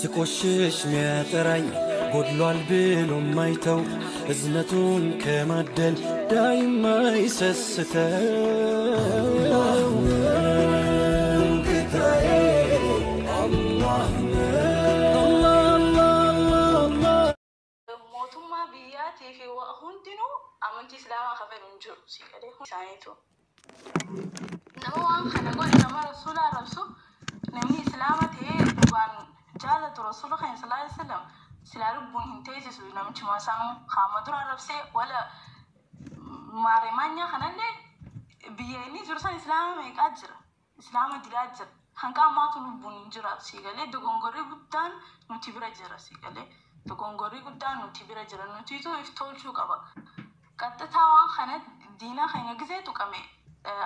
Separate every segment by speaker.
Speaker 1: سكوشش مياترين قدلو البيلو مايتو ازنتون كمدل دايما يسستو
Speaker 2: موتوما بياتي في وهندنو أمنتي إسلام خبر نجور سيكده سانيتو نما خنا قول نما رسول نمني إسلامته بان جالة رسول الله صلى الله عليه وسلم سلالو بون هنتيجي سو نمشي ما سانو خامدور ربسي ولا مارمانيا خنا لي بيني جرسان إسلام ميكاجر إسلام دراجر هنكا ما تلو بون جرا سيكده دعونغوري بدان نتيبرا جرا سيكده تقولي قدام نتيبرا جرا نتيجو إفتول شو كبا كتتا وان خنا دينا خنا جزيتو كمي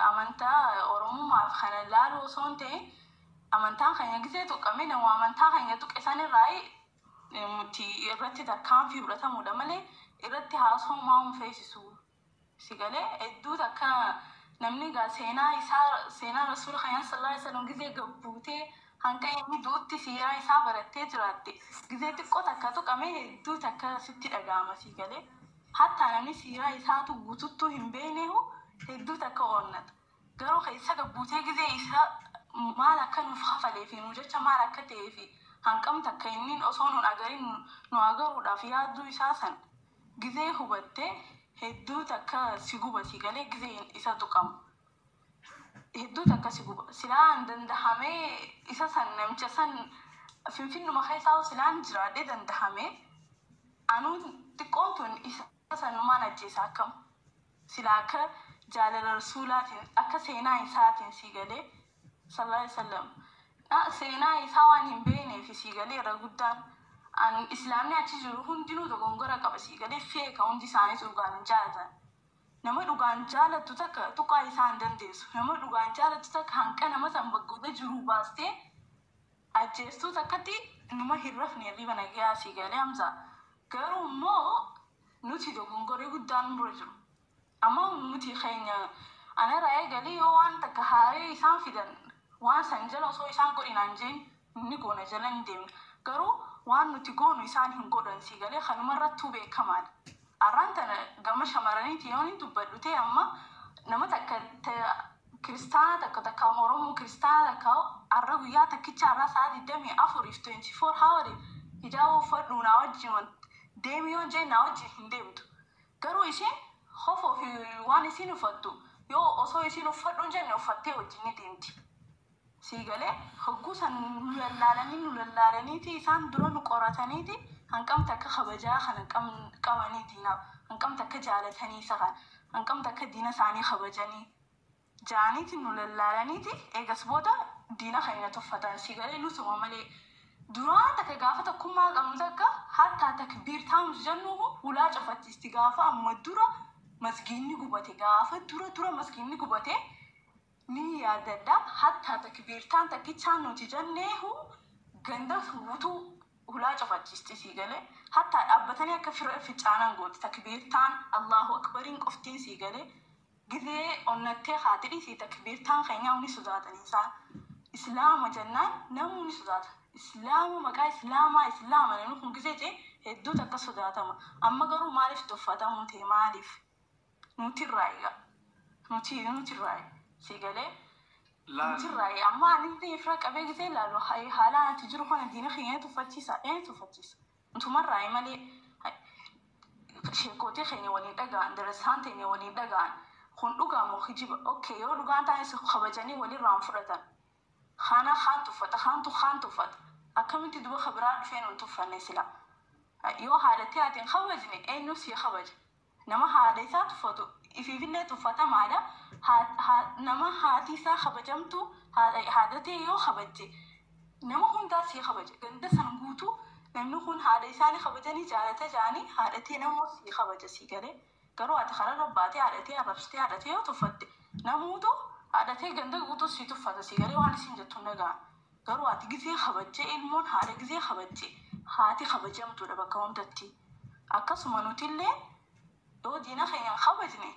Speaker 2: أمانتا أورمو ما خنا لالو صونتي أمانتا خنا جزيتو كمي نو أمانتا خنا توك إسان الرأي متي إرتي تكام في برتا مودمالي إرتي هاسو ماهم فيسسو سيقالي إدو تكا نمني قال سينا رسول خيان صلى الله عليه وسلم جزي قبوتي هنكا يمي دوتي سيرا إسا برتي جراتي جزي تكو تكا تو كمي إدو تكا ستي أقاما سيقالي حتى نمني سيرا إسا تو بوتوتو همبينيهو إدو تكا ونت قرو خيسا قبوتي جزي إسا مالكا نفخفلي في مجرشا مالكا تيفي هنكم تكينين أصونون أغارين نواغرو دافيا دو إساسا جزي هبتي هدو تكا سيقوبا سيقالي جزي إسا تقام هدو تكا سيقوبا سلان دندحامي إساسا نمجسا فين مخيصاو سلان جرادي دندحامي أنو تقوتون إساسا نما نجيسا كم سلاكا جالل رسولات أكا سينا إساتين سيقالي صلى الله عليه وسلم سينا إساوان هنبيني في سيقالي رغدان أن إسلامي أتجرو هندينو دقونغورا قبا سيقالي فيكا هندي ساني تلقان جالتا نما دوغان جالة تكا إسان دنديسو نما دوغان جالة تتك هنكا نما سنبقودا جرو باستي أجيستو تكتي نما هرفني ريبا نجيا سيقالي أمزا كارو مو نوتي دقونغوري قدان برجو أما نوتي خينيا أنا رأي قالي يوان تكهاري إسان فيدن وان سنجل وصو إسان قرين أنجين نيقونا جلن ديم كارو وان نوتي قونو إسان هنقودن سيقالي خانو مرة توبي كمان أرانتنا قام شمراني تيوني تبدوتي أما نما تك كريستانا تك هورمو كريستانا تك الرجويا تكيتش على ساعة دمي أفوريف 24 هاوري يجاو فردو ناوجي دميون جاي ناوجي هندمتو كرو إيشي خوفو في وان يسينو فردو يو أصو يسينو فردو جاي نفتي وجيني دمتي سيقالي خقوسا نلالاني تي إسان درون قراتاني تي هنكم تك خبجا هنكم كماني دينا هنكم تك جالتني سخن هنكم تك دينا ثاني خبجاني جاني تي نلالاني تي إيجاس بودا دينا خينا تفتان سيقالي لوسو ممالي دران تك غافة كما قمتك حتى تكبير تام جنوه ولا جفت استغافة أما درا مسكيني قبتي غافة درا مسكيني قبتي ni yaadadha hatta takbiirtaan takkichaan nuti jenneehu ganda fuutu hulaa cofachiisti siigale hatta dhaabbatanii akka ficcaanan gooti takbiirtaan Allahu akbariin qoftiin siigale gizee onnattee haatidhi si takbiirtaan keenya uni sodaatanii isaan islaama jennaan namuu ni sodaata islaamu maqaa islaama namni kun gizee jee hedduu takka sodaatama amma garuu maaliif tuffatamu ta'e maaliif nuti irraa سيقالي نتراي أما عندي إفراق أبي قلت له هاي حالا تجرو خنا دينا خيانة تفتيسا تفتيس أنتو مرة عملي شيكوتي خيني ولي دقان درسان تيني ولي دقان خون لقا مخجيب أوكي يو لقان تاني خبجاني ولي رامفرتان خانا خان تفت أكمل تدو خبرات فين أنتو فنسلا يو حالتي هاتين خبجني أي نوسي خبج نما حالتها تفتو في فينا تفتا مالا نما هاتي سا خبجمتو هذا تيو خبجي نما هون داسي خبج عند سنغوتو نمنو هون هذا إنسان خبجني جالته جاني هذا تي نمو سي خبج سيكره كرو أتخرج رباتي هذا تي ربستي هذا تي تفت نمودو هذا تي عند غوتو سي تفت سيكره وان سينجتون نجا كرو أتيجي خبجي إلمون هذا جزي خبجي هاتي خبجمتو ربكون تتي أكاسمانو تيلي يو دينا خيان خبجني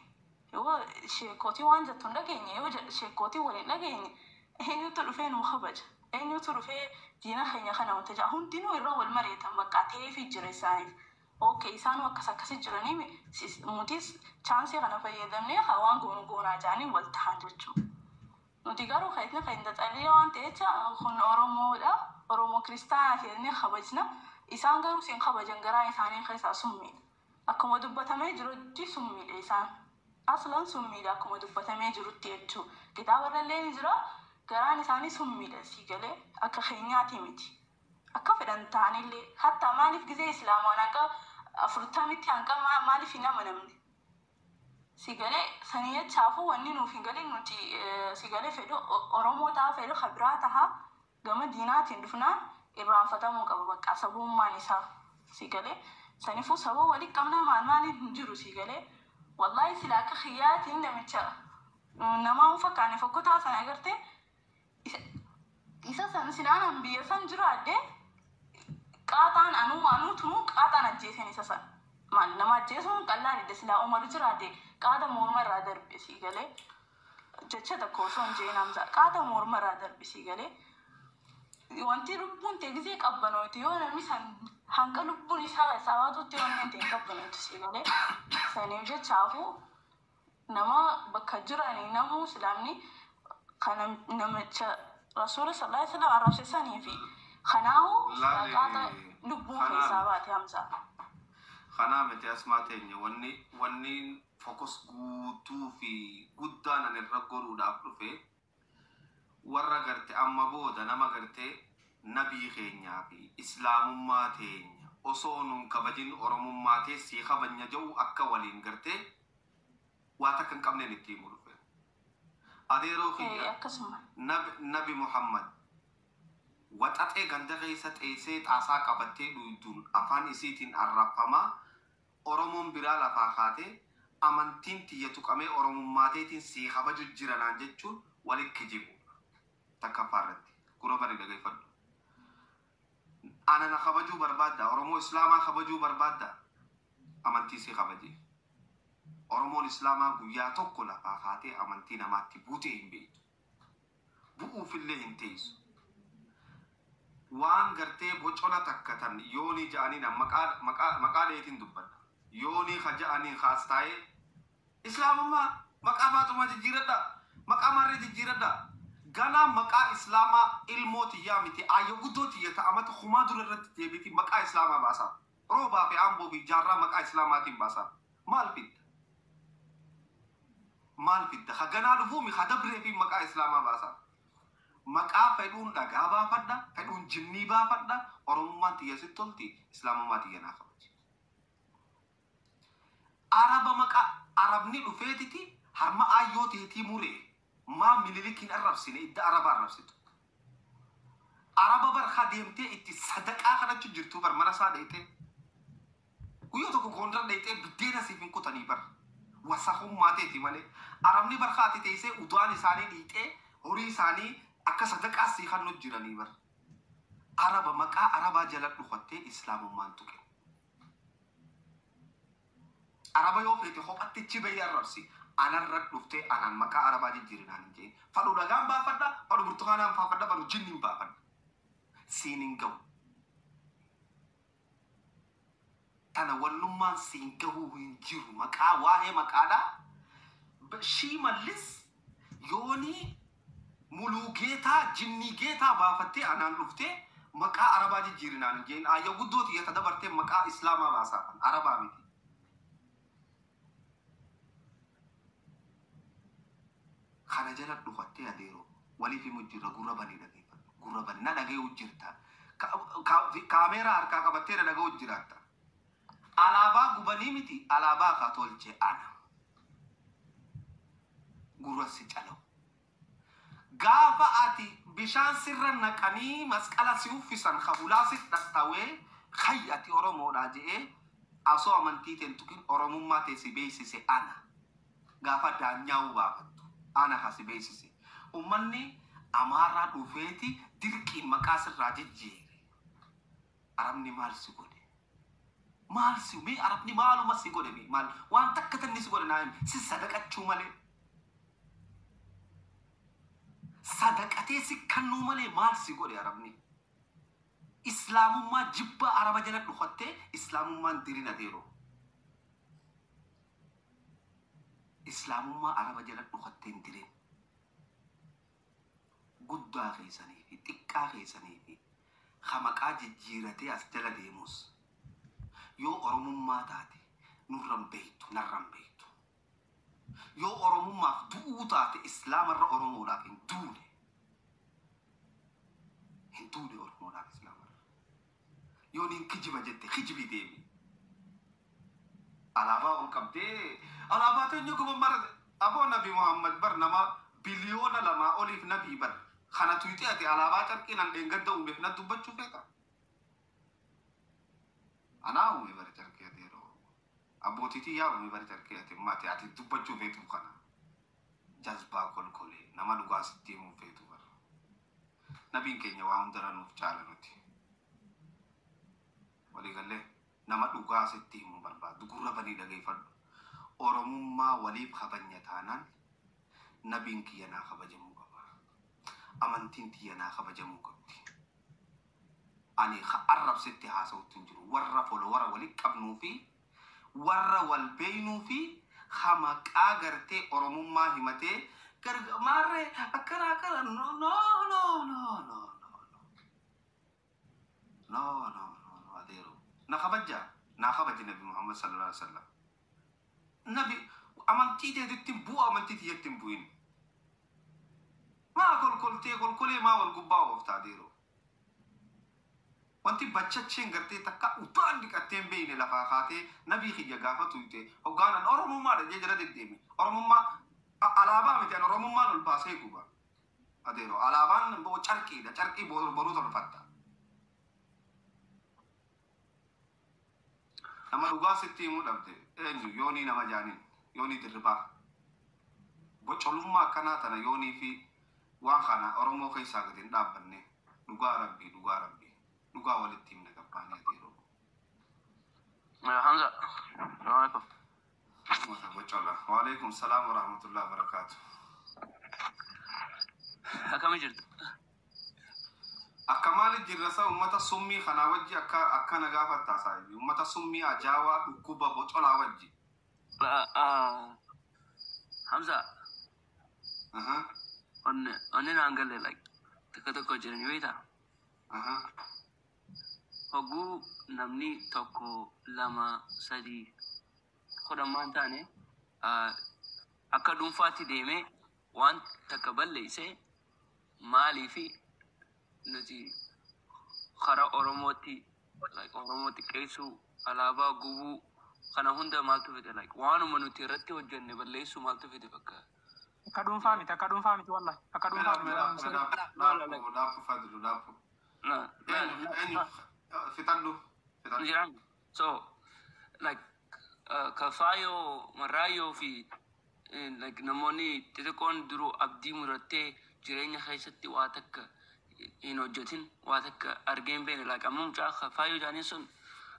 Speaker 2: يو شيكوتي وان جتون لقيني يو شيكوتي ولين لقيني هنيو تلفين مخبج هنيو تلفين diina keenya kana wanta jaa hundinuu irra wal mari'atan bakka ta'eefi jira isaaniif. Okay, isaan akkasii jiranii nutis chaansii kana fayyadamnee waan goonaa jaanii wal tahan jechuudha. Nuti garuu kan hin xaxalee waan ta'eef kun Oromoodha. Oromoo kiristaanaa ta'anii kabajna. Isaan garuu siin kabajan garaa isaanii keessaa summiidha. Akkuma dubbatamee jirutti summiidha isaan. Aslan summiidha akkuma dubbatamee jirutti jechuudha. Kitaabarrallee ni jira. Garaan isaanii summiidha sii galee akka keenyaati miti. Akka fedhan ta'anillee hatta maaliif gizee islaamaan akka 40 hanga maaliif hin amanamne. Sigalee sanii jechaafuu wanni nuuf hin galin nuti sigalee fedhu Oromoo ta'a fedhu kabiraa ta'a gama diinaatiin dhufnaan irraanfatamuu qaba bakka sabummaan isaa. Sigalee saniifuu sababa walii qabnaa maaliin hin jiru sigalee wallahi sila akka khiyyaatiin namicha namaa fakkaane fokkotaa sana agartee isa san sinaan biyya san jiraadde qaataan anuu tunuu qaataan ajjeesen isa san. Maal nama ajjeesuun qallaan idda silaa umaru jiraate qaada morma irraa darbe sii galee jecha tokko osoo hin jeen hamza qaada morma irraa darbe sii galee wanti lubbuun ta'e gisee qabbanooti yoo namni san hanga lubbuun isaa keessaa baatutti yoo namni ta'e qabbanooti sii galee saniif jechaafuu nama bakka jiranii namuu islaamni kana namicha rasuula sallallahu alaihi wasallam arrabsisanii fi kanaahu qaada lubbuun keessaa baate hamza.
Speaker 3: Kana miti asmaateenya wanni fokus guutuu fi guddaan ani irra godhuudhaaf dhufe warra garte amma booda nama garte nabii keenyaa fi islaamummaa teenya osoo nun kabajin oromummaa teessii kabanya jedhu akka waliin garte waa takka hin qabneen itti himuu dhufe. Adeeroo kiyya nabi Muhammad waxaxee ganda keessa xeessee xaasaa qabattee dhuyduun afaan isiitiin arrafamaa Oromoon biraa lafaa kaatee amantiin tiyya tuqamee oromummateetiin sii kabaju jiranaan jechuun walitti kijibuudha. Takkaffaarratti gurra bari dhaggeeffadhu. Ana na kabajuu barbaadda Oromoo Islaamaa kabajuu barbaadda amantii sii kabajee. Oromoon Islaamaa guyyaa tokko lafaa kaatee amantii namaatti buutee hin beektu. Bu'uufillee hin teessu. Waan gartee bocona takkatan yoonii ja'aniin maqaa dheetiin dubbanna. Yoonii ja'anii kaas taa'ee islaamummaa maqaa Faatumaa jijjiiradha maqaa Marree jijjiiradha ganaa maqaa islaamaa ilmoo tiyyaa miti ayyo guddoo tiyya ta'amata humaa dura irratti deebiti maqaa islaamaa baasaa roobaa fi amboo fi jaarraa maqaa islaamaatiin baasaa maal fidda haganaa dhufuumi hadabree fi maqaa islaamaa baasaa maqaa fedhuun dhagaa baafadha fedhuun jinnii baafadha oromummaan tiyya sitti tolti islaamummaa tiyya naa kabaji. Araba maqaa arabni dhufeetiti harma ayyoo teetii muree maa mililikiin arrabsine idda araba arrabsitu. Araba barkaa deemtee itti sadaqaa kadhachuu jirtu bar mana isaa dheeytee guyyoo tokko koondira dheeytee biddeena siif hin kutanii bar wasaqummaa teeti malee arabni barkaati teessee udwaan isaanii dhiixee horii isaanii akka sadaqaa sii kan nuti jiranii bar. Araba maqaa arabaa jala dhufattee islaamummaan tuqe. Araba yoo feete hophatti chibee arrabsi anarra dhuftee anan maqaa arabaa jijjiirinaan hin jeen fadhu dhagaan baafadha fadhu burtukaanaan baafadha fadhu jinniin baafadha siin hin gahu. Tana wannummaan siin gahuu hin jiru maqaa waa'ee maqaadhaa shii mallis yoonii muluu geetaa jinnii geetaa baafattee anaan dhuftee maqaa arabaa jijjiirinaan hin jeen ayya guddoo tiyya dabartee maqaa islaamaa baasaafan arabaa miti. Kana jala dhufattee adeeroo waliif himu jirra gurra banii dhageeffatu gurra banii na dhagee jirta kaameeraa harkaa qabattee na dhagee jiraatta. Alaabaa gubanii miti alaabaa ka tolche ana gurra si calawu. Gaafa ati bishaan sirra naqanii masqala si uffisan kabulaa si dhattawee kayyati Oromoodhaa je'ee asoo amantii teen tukin Oromummaa tee si beeksise ana gaafa daanyaa'uu baafatu. Ana kasi beeksise ummanni amaaraa dhufeeti dirqiin maqaa sirraa jijjiire. Arabni maal si godhe maal si mee arabni maaluma si godhe mee maal waan takka tanni si godhe naayim si sadaqachuu malee sadaqatee si kannuu malee maal si godhe arabni إسلام ما جبا عرب جلد لخطة إسلام ما نديرنا ديرو إسلام ما عرب جلد لخطة نديرين قد خيساني في تكا خيساني في خمكا جيرتي أسجل ديموس يو أرمم ما تاتي نرم بيتو يو أرمم ما دو تاتي إسلام الر أرمو لكن دوني هندوني أرمو لكن إسلام يو نين كجبا جدي خجبي ديمي على الكبدي على باتو نيوكو بمبر أبو نبي محمد برنما بليون لما أوليف نبي بر خنا تويتي أتي على باتر كي نان دينغد دوم بفنا دوبتشو فيكا أنا أمي برجع كي أديرو أبو تيتي يا أمي برجع كي أتي ما تي أتي دوبتشو فيتو خنا جذبا كل كولي نما لغاس تيمو فيتو بر نبي كي نيوان درانو فشالنوتي ولي قال له نما لغاس تيمو بربا دكورا بني دقي فد أورمما وليب خبني تانان نبي كي أنا خبجمو كبا أمانتين تي أنا خبجمو كبتي أني خارب ستي هاسو تنجرو ورا فلو ورا وليك أبنو في ورا والبينو في خمك أجرتي أورمما همتي كر مارة أكرا نو نو نو نو نو نو نو نو أديرو نخبج نبي محمد صلى الله عليه وسلم نبي أمانتي تي تتبو أمانتي تي تتبوين ما كل ما والقبا وفتاديرو وانتي بچچين غرتي تكا وطان دي كتين بين لفاخاتي نبي خي غافه تويته او غانا اورمو ما دي جرا ديمي اورمو ما علابا متي اورمو ما الباسي كوبا اديرو علابان بو چركي دا چركي برو تو فتا اما لغا ستي مو دبته انجو يوني نما جانين يوني دربا بو چولما كانا تنا يوني في وان أورمو كي ساقدين دابني لغا ربي لغا والتيم نكباني ديرو
Speaker 4: حمزة السلام عليكم.
Speaker 3: وعليكم السلام ورحمة الله وبركاته.
Speaker 4: أكمل جرد
Speaker 3: أكمل جرسا أمتا سمي خنا وجي أكا نغافة تاسايبي أمتا سمي أجاوا وكوبا بوچولا وجي
Speaker 4: حمزة أننا أنقل لك تكتكو جرني ويتا هجو نمني توكو لما سدي خدمان تاني أكادون فاتي ديمي وان تقبل ليسي مالي في نتي خرا أوروموتي أوروموتي كيسو ألابا غوبو خنا هندا مالتو فيدي وانو منو تيرتي وجنة بليسو مالتو فيدي بكا
Speaker 5: أكادون فامي والله أكادون فامي
Speaker 3: لا فادلو لا لا فتالو
Speaker 4: جرام so like كفايو مرايو في like نموني تتكون درو أبدي مرتة جريني خيستي واتك جتين واتك أرجين بين like أمم جا كفايو جانيسون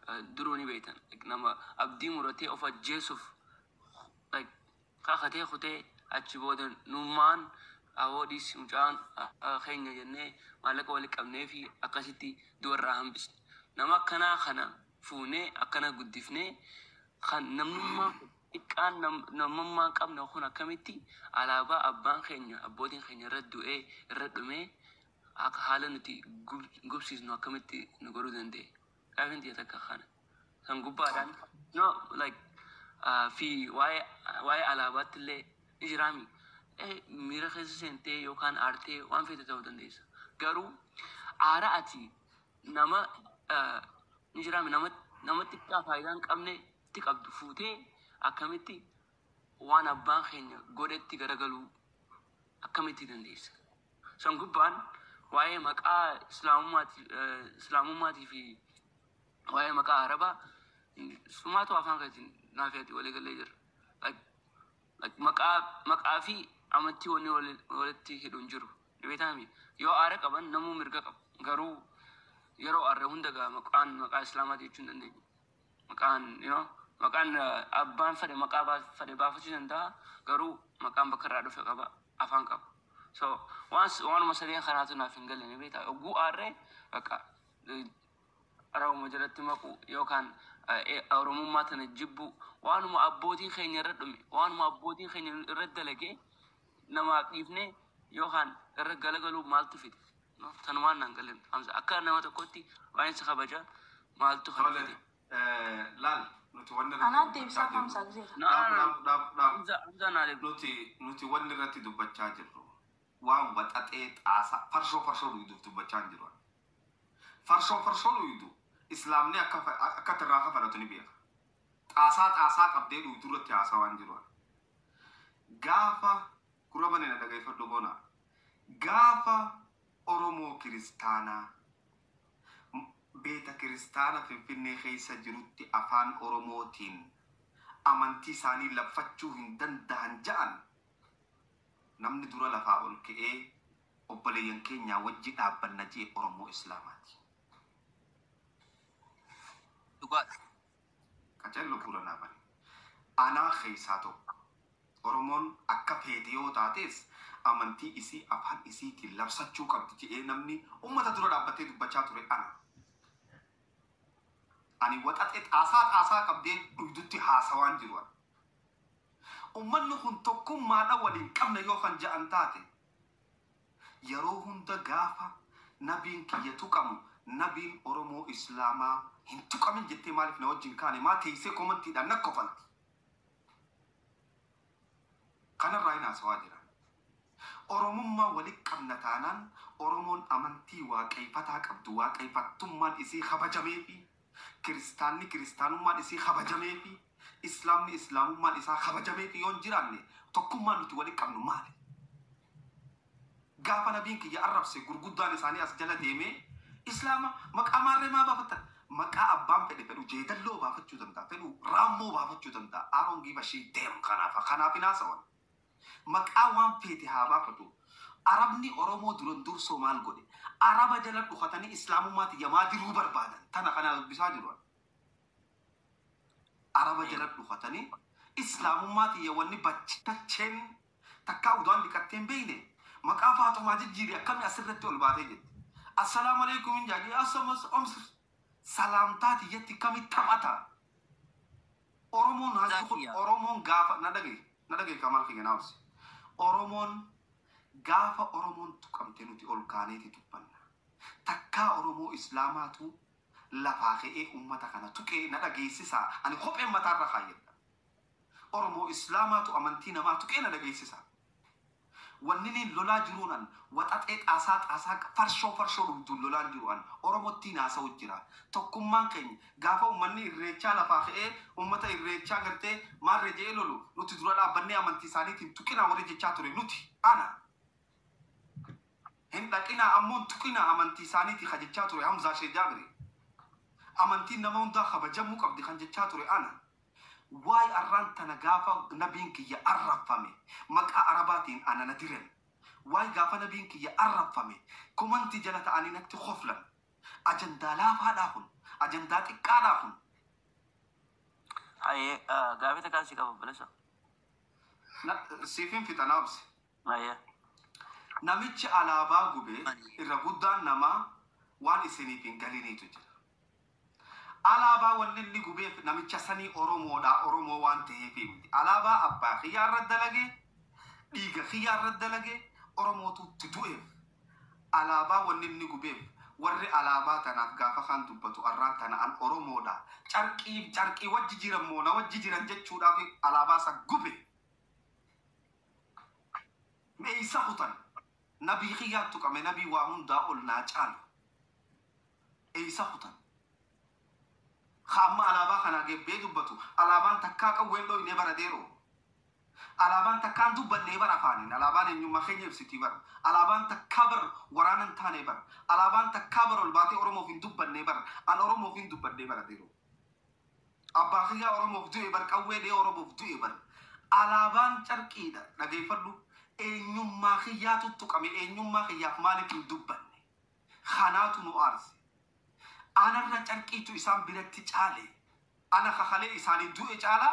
Speaker 4: دروني بيتن like نما أبدي مرتة أو فجيسوف like كختة خته أتشبودن نومان أوديس مجان خيني جنة مالك ولك أبني في أكاسيتي دور راهم بس نما كنا خنا فوني أكنا قدفني خن نمما إكان نمما كم نخونا كمتي على با أبان خيني أبودين خيني ردو ردو مي أك حالا نتي قبسيز نو كمتي نقولو دندي كيف انتي يتكا خانا سنقبا دان no like في واي على بات اللي إجرامي ميرا خيس سنتي يوكان آرتي وان في تتاو دنديس قارو عاراتي نما نجرامي نما تكا فايدان كامني تك عبدو فوتي أكامتي وان أبان خيني قودتي غرغلو أكامتي دنديس سنقبان واي مكا إسلاموماتي في واي مكا عربا سماتو أفان كتين نافياتي ولي قليجر like مكا في أمتي ولتي هدون جرو نبيتامي يو آرك أبان نمو مرقا غرو يرو أرهون دقا مكا إسلامات يجون دندي مكان مكان أبان فدي مكا فدي بافتي دندا غرو مكان بكرادو في قبا أفان قبا so وان مسالين خناتو نافين قلي نبيتا أقو آره بكا Arabu jalatti maqu yookaan Oromummaa tana jibbu waanuma abbootiin keenya irra dhume waanuma abbootiin keenya irra dalage namaaf dhiifne yookaan irra galagalu maaltu fide tanumaan nan galeen Hamza akka nama tokkotti waan isa kabaja maaltu fide
Speaker 3: laal nuti wanni
Speaker 2: Anaa deebisaa Hamza gisee.
Speaker 4: Hamza naa deebi
Speaker 3: nuti wanni irratti dubbachaa jirru waan waxaxee xaasa farshoo dubbachaa jiru farshoo dhuyidu islaamni akka tirraa kafalatu ni beeka xaasaa qabdee dhuyidu irratti haasawaan jiru gaafa kurabani na dhaggeeffadhu boona gaafa Oromoo kiristaanaa beeta kiristaana Finfinnee keessa jirutti afaan Oromootiin amantii isaanii laffachuu hin danda'an ja'an namni dura lafaa ol ka'ee obboleeyyan keenyaa wajji dhaabbanna jee Oromoo Islaamaati. Qacello kura naafani. Anaa keessaa tokko Oromoon akka feete yoo taates amantii isii afaan isiitiin labsachuu qabdi jedhee namni ummata dura dhaabbatee dubbachaa ture ana. Ani waxaxee xaasaa qabdee dhuydutti haasawaan jiru. Ummanni kun tokkummaadha waliin qabna yoo kan ja'an taate yeroo hunda gaafa nabiin kiyya tuqamu nabiin Oromoo Islaamaa hin tuqamin jettee maaliif na wajjin kaane maa teessee komantiidhaan na kofalti. Kanarraa hin haasawaa jira. Oromummaa waliin qabna taanaan Oromoon amantii waaqeffataa qabdu waaqeffattummaan isii kabajamee fi kiristaanni kiristaanummaan isii kabajamee fi islaamni islaamummaan isaa kabajamee fi yoon jiraanne tokkummaan nuti waliin qabnu maali? Gaafa nabiin kiyya arrabse gurguddaan isaanii as jala deemee islaama maqaa maarree maa baafatan? Maqaa abbaan fedhu jeedalloo baafachuu danda'a fedhu raammoo baafachuu danda'a aaroon giiba shii deemu kanaaf hinaasawan maqaa waan feete haa baafatu. Arabni Oromoo duran dursoo maal godhe? Araba jala dhukatanii islaamummaatti yamaa jiruu barbaadan tana kana dubbisaa jiru. Araba jala dhukatanii islaamummaatti yawanni bachacheen takkaa udaan dhiqatteen beeyne maqaa Faatumaa jijjiiri akkami asirratti ol baatee jetti. Assalaamu alaikum hin jaagee asamas omsir salaamtaati jetti kami taphata. Oromoon gaafa na dhagee kamal kiyya naabse. Oromoon gaafa Oromoon tuqamte nuti ol kaaneeti dubbanna. Takkaa Oromoo Islaamaatu lafaa ka'ee ummata kana tuqee na dhageessisaa. Ani kopheen mataarra kaayyadha. Oromoo Islaamaatu amantii namaa tuqee na dhageessisaa. Wanni niin lolaa jiruunan waxaxee xaasaa farshoo dhugduun lolaan jiruan Oromootti naasa'u jira. Tokkummaan keenya gaafa ummanni irreechaa lafaa ka'ee ummata irreechaa gartee maarree jee lolu nuti dura dhaabbannee amantii isaaniitiin tuqinaa warri jechaa ture nuti ana. Hin dhaqinaa ammoon tuqinaa amantii isaaniitii kan jechaa ture Hamzaa Shee Jaabiri. Amantiin nama hundaa kabajamuu qabdi kan jechaa ture ana. Waay arraan tana gaafa nabiin kiyya arrafame maqaa arabaatiin ana na diren. Waay gaafa nabiin kiyya arrafame komantii jala ta'anii natti khoflan. Ajandaa laafaadhaa kun ajandaa xiqqaadhaa kun.
Speaker 4: Haye gaafii takkaa si qaba balasa.
Speaker 3: Siifin fixanaabse.
Speaker 4: Haye.
Speaker 3: Namichi alaabaa gubee irra guddaan namaa waan isiniif hin galiniitu jira. Alaabaa wanni inni gubeef namicha sanii Oromoodha Oromoo waan ta'eef miti. Alaabaa abbaa kiyyaa irra dalagee dhiiga kiyyaa irra dalagee Oromootu du'eef. Alaabaa wanni inni gubeef warri alaabaa tanaaf gaafa kan dubbatu arraan tana an Oromoodha. Carqii wajji jiran moo na wajji jiran jechuudhaaf alaabaa isa gube. Mee isa kutan nabii kiyyaattu qame nabii waa hundaa ol naa caalu. Isa kutan. Khamma alaabaa kana gebbee dubbatu alaabaan takkaa qawween dhooyne bara deeroo. Alaabaan takkaan dubbanne bara afaaniin alaabaan eenyummaa keenya ibsitii bara. Alaabaan takkaa bara waraanan taane bara. Alaabaan takkaa bara ol baatee Oromoof hin dubbanne bara. An Oromoof hin dubbanne bara deeroo. Abbaa kiyyaa Oromoof du'e bara qawwee dhee Oromoof du'e bara. Alaabaan carqiidha dhageeffadhu eenyummaa kiyyaatu tuqame eenyummaa kiyyaaf maaliif hin dubbanne. Kanaatu nu aarse. Ana irra carqiitu isaan biratti caale. Ana kakalee isaanii du'e caala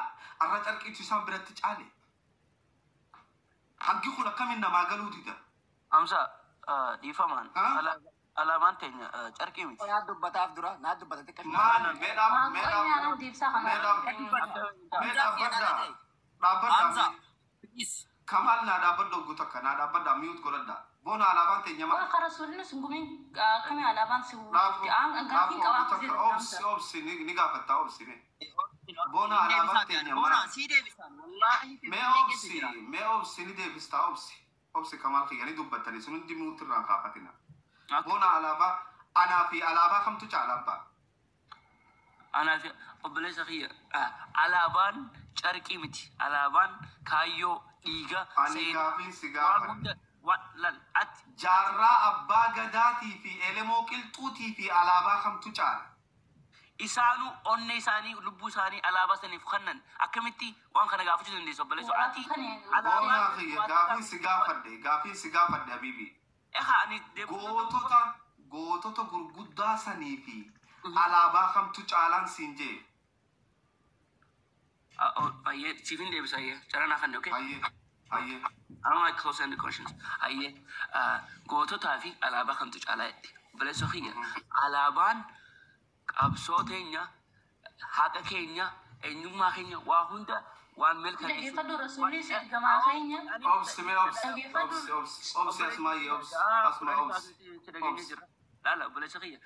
Speaker 3: irra carqiitu isaan biratti caale. Hangi kun akkamiin namaa galuu dida.
Speaker 4: Hamza dhiifamaan alaabaan teenya carqii miti.
Speaker 6: Naa dubbataaf dura naa dubbata xiqqaa.
Speaker 3: maal meedhaaf dhaabbadhaa kamal naa dhaabbadha oguu takka naa dhaabbadhaa miyuut godhadhaa boona alaabaan teenya maal
Speaker 2: Wal rasuulli sungumin kami alaabaan si
Speaker 3: obsi ni gaafattaa obsi boona alaabaan teenya maal mee obsi ni deebistaa obsi kamal kiyya ni dubbattanii sun hundi miyuut irraan kaafatina boona alaabaa anaa fi alaabaa kamtu caala abbaa
Speaker 4: Anaa fi obboleessa kiyya alaabaan carqii miti. Alaabaan kaayyoo dhiiga
Speaker 3: ani gaafiin si gaafadha
Speaker 4: ati
Speaker 3: jaarraa abbaa gadaatii fi elemoo qilxuutii fi alaabaa kamtu caala
Speaker 4: isaanuu onne isaanii lubbuu isaanii alaabaa saniif kannan akkamitti waan kana gaafachuu dandeessu obboleessa ati
Speaker 3: boonaa kiyya gaafiin si gaafadhe habiibi
Speaker 4: ani
Speaker 3: gootota gurguddaa sanii fi alaabaa kamtu caalaan siin jee
Speaker 4: ayyee siifin deebisa ayyee caranaa kanne okay
Speaker 3: hayyee
Speaker 4: I don't like close-ended questions. Ayyee goototaa fi alaabaa kamtu caalaa jetti obboleessa kiyya alaabaan qabsoo teenya haqa keenya eenyummaa keenya waa hunda waan milkaneessu
Speaker 2: Dhaggeeffadhu rasuulli si gamaa keenya.
Speaker 3: obsi asmaayee obsi
Speaker 4: Lala obboleessa kiyya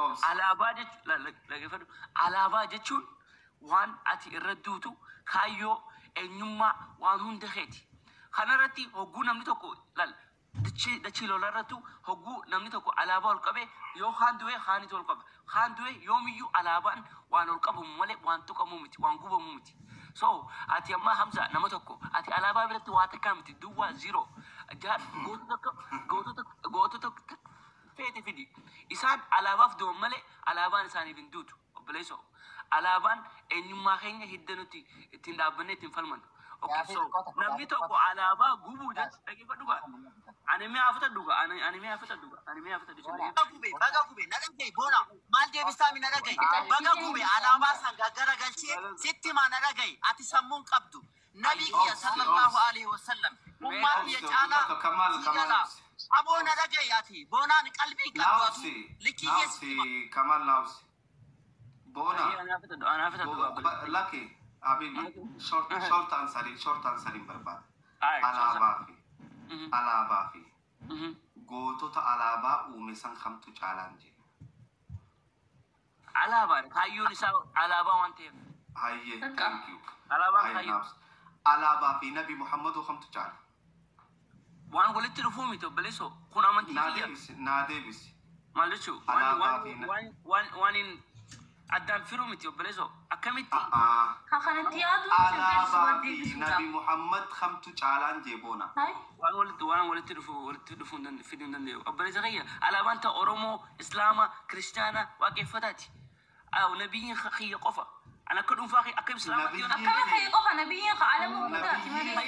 Speaker 4: alaabaa jechuun waan ati irra duutu kaayyoo eenyummaa waan hunda keeti. Kanarratti hogguu namni tokko dachii lola irrattu hogguu namni tokko alaabaa ol qabe yoo kaan du'e kaanitu ol qaba. Kaan du'e yoomiyyuu alaabaan waan ol qabamu malee waan tuqamu miti waan gubamu miti. So ati amma Hamza nama tokko ati alaabaa biratti waa takkaa miti duwwaa zero. Gootota feete fidi. Isaan alaabaaf du'an malee alaabaan isaaniif hin duutu obboleessoo. Alaabaan eenyummaa keenya hidda nuti ittiin dhaabbanne ittiin falmannu. Namni tokko alaabaa gubuu jechuudha. Dhaggeeffadhu gaa. Ani mee hafata dhuga.
Speaker 6: Baga gube naga gay boona maal deebistaa mi naga gay baga gube alaabaa san gaggara galchee sitti ma naga gay ati sammuun qabdu nabi kiyya sallallahu alaihi wasallam ummaa kiyya caala aboo naga gay ati boonaan qalbii qabdu likiyyeessi
Speaker 3: kamal naawsi boona
Speaker 4: Ana hafata dhuga.
Speaker 3: laki habibi short answering barbaada alaabaa fi gootota alaabaa uume san kamtu caalaan jee
Speaker 4: Alaabaan kaayyoon isaa alaabaa waan ta'eef.
Speaker 3: hayyee thank you
Speaker 4: Alaabaan kaayyoo.
Speaker 3: alaabaa fi nabi muhammadu kamtu caala
Speaker 4: Waan walitti dhufuu miti obboleessoo kun amantii kiyya.
Speaker 3: naa deebisi
Speaker 4: Maal jechuun waan hin addaan firuu miti obboleessoo akkamitti.
Speaker 2: Kanatti yaadu
Speaker 3: alaabaa fi nabi muhammad kamtu caalaan jee boona
Speaker 4: waan walitti dhufuu fiduu hin danda'u obboleessa kiyya alaabaan ta'a Oromoo Islaama Kiristaana waaqeffataati. Nabiyyiin kiyya qofa ana akka dhuunfaa kiyya akka Islaamaatti yoo
Speaker 2: akkana kayya qofa nabiyyiin alamu hundaati malee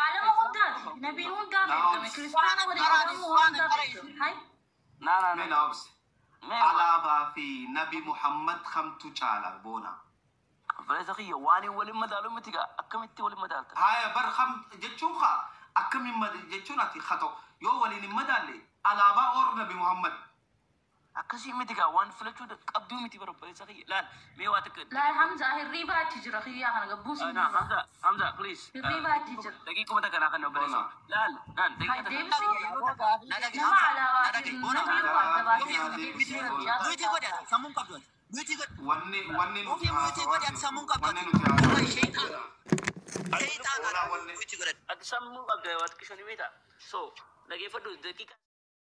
Speaker 2: alamu hundaati nabiin hundaati ergame kiristaana waliin alamu hundaati
Speaker 3: alaabaa fi nabi muhammad kamtu caala boona
Speaker 4: obboleessa kiyya waan waliin madaalu miti gaa akkamitti waliin madaalta.
Speaker 3: haya bar kam jechuun akkamiin jechuun ati hato yoo waliin hin madaalle alaabaa or nabi muhammad
Speaker 4: akkasii miti gaa waan filachuu qabduu miti bara obboleessa kiyya laal mee waa takka.
Speaker 2: laal Hamza hirribaatti jira kiyyaa kana gabbuusi
Speaker 4: Hamza please
Speaker 2: hirribaatti jira
Speaker 4: daqiiquma takka naa kan obboleessa laal daqiiqa takka.
Speaker 2: nama alaabaatiin nabii
Speaker 6: sammuun qabdu
Speaker 3: wanni nuti
Speaker 6: sammuun qabdu
Speaker 4: Ati sammuu qabda waan kishanii beektaa. So dhaggeeffadhu daqiiqa.